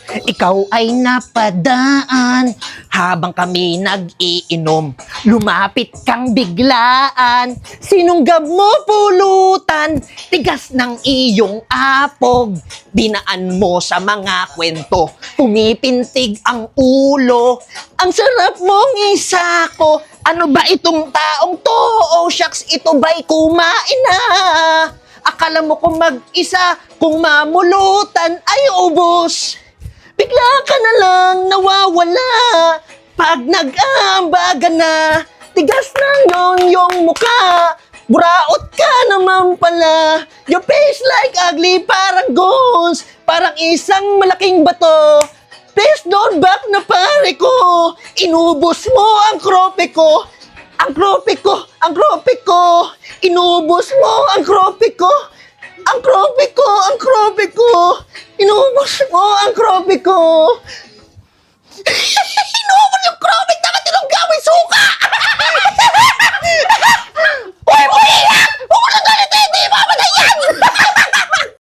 Ikaw ay napadaan habang kami nag-iinom. Lumapit kang biglaan, sinunggab mo pulutan, tigas ng iyong apog. Binaan mo sa mga kwento, pumipintig ang ulo. Ang sarap mong isako, ano ba itong taong to? Oh shucks, ito ba'y kumain na? Akala mo kung mag-isa, kung mamulutan ay ubos. Bigla ka na lang nawawala pag nag-aambaga na. Tigas ng yung mukha, buraot ka naman pala. Your face like ugly, parang ghost, parang isang malaking bato. Please don't back na pare ko, inubos mo ang krope ko. Ang krope ko, ang krope ko, inubos mo ang krope ko. Ang krope ko, ang krope ko, inubos mo ang krope ko.